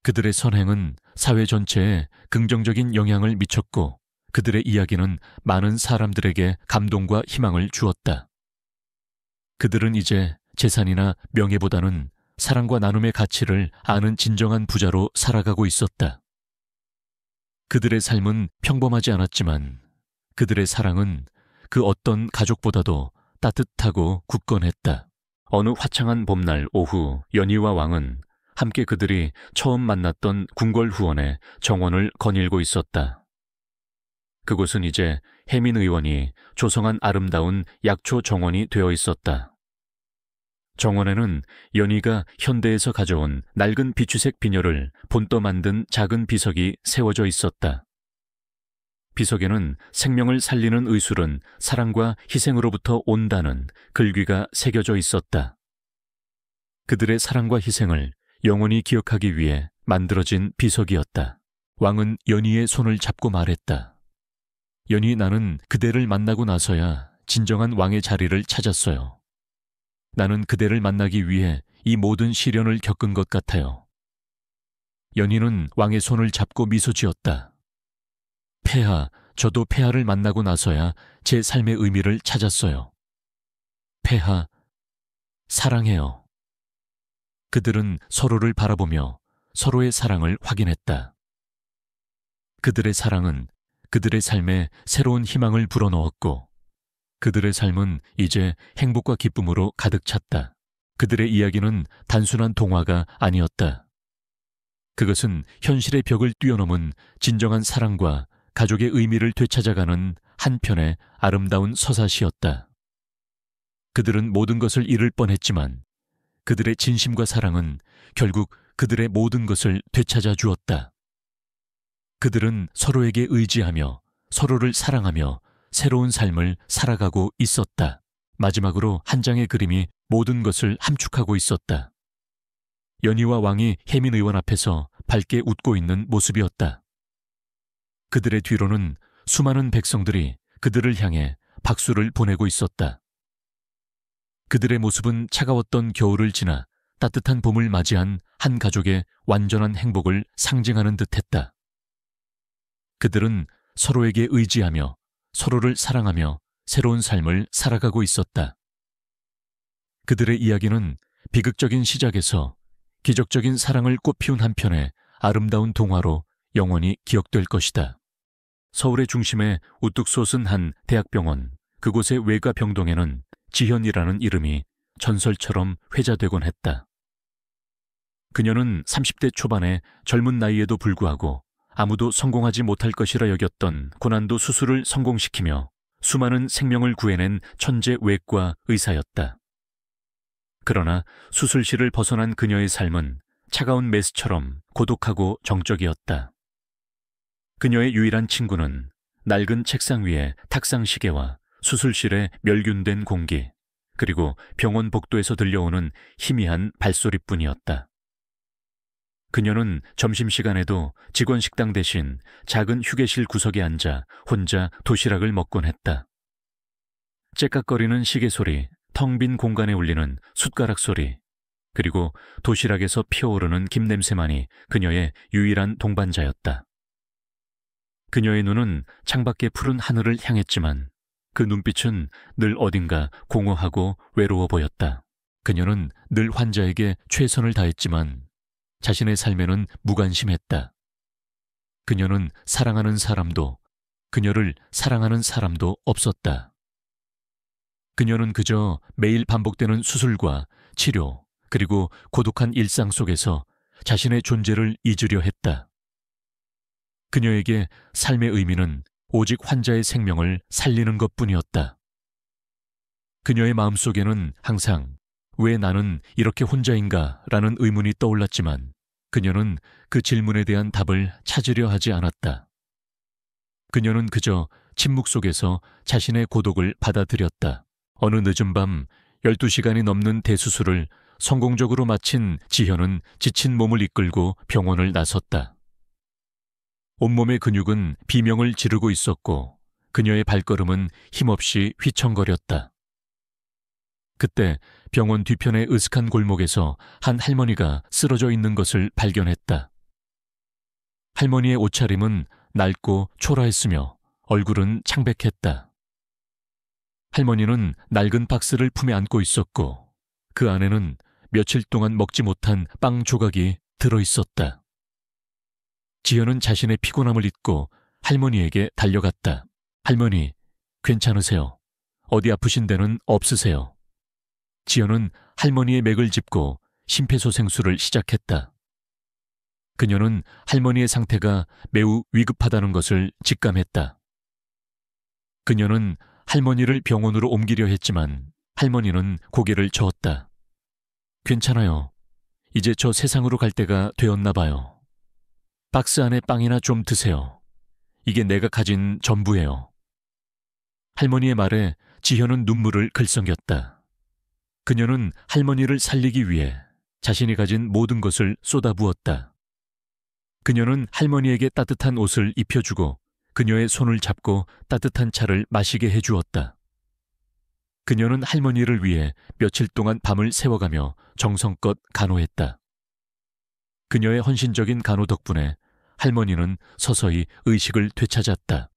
그들의 선행은 사회 전체에 긍정적인 영향을 미쳤고, 그들의 이야기는 많은 사람들에게 감동과 희망을 주었다. 그들은 이제 재산이나 명예보다는 사랑과 나눔의 가치를 아는 진정한 부자로 살아가고 있었다. 그들의 삶은 평범하지 않았지만 그들의 사랑은 그 어떤 가족보다도 따뜻하고 굳건했다. 어느 화창한 봄날 오후, 연희와 왕은 함께 그들이 처음 만났던 궁궐후원의 정원을 거닐고 있었다. 그곳은 이제 혜민 의원이 조성한 아름다운 약초 정원이 되어 있었다. 정원에는 연희가 현대에서 가져온 낡은 비추색 비녀를 본떠 만든 작은 비석이 세워져 있었다. 비석에는 생명을 살리는 의술은 사랑과 희생으로부터 온다는 글귀가 새겨져 있었다. 그들의 사랑과 희생을 영원히 기억하기 위해 만들어진 비석이었다. 왕은 연희의 손을 잡고 말했다. 연희, 나는 그대를 만나고 나서야 진정한 왕의 자리를 찾았어요. 나는 그대를 만나기 위해 이 모든 시련을 겪은 것 같아요. 연희는 왕의 손을 잡고 미소 지었다. 폐하, 저도 폐하를 만나고 나서야 제 삶의 의미를 찾았어요. 폐하, 사랑해요. 그들은 서로를 바라보며 서로의 사랑을 확인했다. 그들의 사랑은 그들의 삶에 새로운 희망을 불어넣었고, 그들의 삶은 이제 행복과 기쁨으로 가득 찼다. 그들의 이야기는 단순한 동화가 아니었다. 그것은 현실의 벽을 뛰어넘은 진정한 사랑과 가족의 의미를 되찾아가는 한편의 아름다운 서사시였다. 그들은 모든 것을 잃을 뻔했지만 그들의 진심과 사랑은 결국 그들의 모든 것을 되찾아 주었다. 그들은 서로에게 의지하며 서로를 사랑하며 새로운 삶을 살아가고 있었다. 마지막으로 한 장의 그림이 모든 것을 함축하고 있었다. 연희와 왕이 혜민 의원 앞에서 밝게 웃고 있는 모습이었다. 그들의 뒤로는 수많은 백성들이 그들을 향해 박수를 보내고 있었다. 그들의 모습은 차가웠던 겨울을 지나 따뜻한 봄을 맞이한 한 가족의 완전한 행복을 상징하는 듯했다. 그들은 서로에게 의지하며 서로를 사랑하며 새로운 삶을 살아가고 있었다. 그들의 이야기는 비극적인 시작에서 기적적인 사랑을 꽃피운 한편의 아름다운 동화로 영원히 기억될 것이다. 서울의 중심에 우뚝 솟은 한 대학병원, 그곳의 외과 병동에는 지현이라는 이름이 전설처럼 회자되곤 했다. 그녀는 30대 초반의 젊은 나이에도 불구하고 아무도 성공하지 못할 것이라 여겼던 고난도 수술을 성공시키며 수많은 생명을 구해낸 천재 외과 의사였다. 그러나 수술실을 벗어난 그녀의 삶은 차가운 메스처럼 고독하고 정적이었다. 그녀의 유일한 친구는 낡은 책상 위에 탁상 시계와 수술실의 멸균된 공기, 그리고 병원 복도에서 들려오는 희미한 발소리뿐이었다. 그녀는 점심시간에도 직원 식당 대신 작은 휴게실 구석에 앉아 혼자 도시락을 먹곤 했다. 째깍거리는 시계 소리, 텅 빈 공간에 울리는 숟가락 소리, 그리고 도시락에서 피어오르는 김냄새만이 그녀의 유일한 동반자였다. 그녀의 눈은 창밖의 푸른 하늘을 향했지만 그 눈빛은 늘 어딘가 공허하고 외로워 보였다. 그녀는 늘 환자에게 최선을 다했지만 자신의 삶에는 무관심했다. 그녀는 사랑하는 사람도, 그녀를 사랑하는 사람도 없었다. 그녀는 그저 매일 반복되는 수술과 치료, 그리고 고독한 일상 속에서 자신의 존재를 잊으려 했다. 그녀에게 삶의 의미는 오직 환자의 생명을 살리는 것뿐이었다. 그녀의 마음속에는 항상 왜 나는 이렇게 혼자인가 라는 의문이 떠올랐지만 그녀는 그 질문에 대한 답을 찾으려 하지 않았다. 그녀는 그저 침묵 속에서 자신의 고독을 받아들였다. 어느 늦은 밤 12시간이 넘는 대수술을 성공적으로 마친 지현은 지친 몸을 이끌고 병원을 나섰다. 온몸의 근육은 비명을 지르고 있었고 그녀의 발걸음은 힘없이 휘청거렸다. 그때 병원 뒤편의 으슥한 골목에서 한 할머니가 쓰러져 있는 것을 발견했다. 할머니의 옷차림은 낡고 초라했으며 얼굴은 창백했다. 할머니는 낡은 박스를 품에 안고 있었고 그 안에는 며칠 동안 먹지 못한 빵 조각이 들어있었다. 지현은 자신의 피곤함을 잊고 할머니에게 달려갔다. 할머니, 괜찮으세요? 어디 아프신 데는 없으세요? 지현은 할머니의 맥을 짚고 심폐소생술을 시작했다. 그녀는 할머니의 상태가 매우 위급하다는 것을 직감했다. 그녀는 할머니를 병원으로 옮기려 했지만 할머니는 고개를 저었다. 괜찮아요. 이제 저 세상으로 갈 때가 되었나 봐요. 박스 안에 빵이나 좀 드세요. 이게 내가 가진 전부예요. 할머니의 말에 지현은 눈물을 글썽였다. 그녀는 할머니를 살리기 위해 자신이 가진 모든 것을 쏟아부었다. 그녀는 할머니에게 따뜻한 옷을 입혀주고 그녀의 손을 잡고 따뜻한 차를 마시게 해주었다. 그녀는 할머니를 위해 며칠 동안 밤을 새워가며 정성껏 간호했다. 그녀의 헌신적인 간호 덕분에 할머니는 서서히 의식을 되찾았다.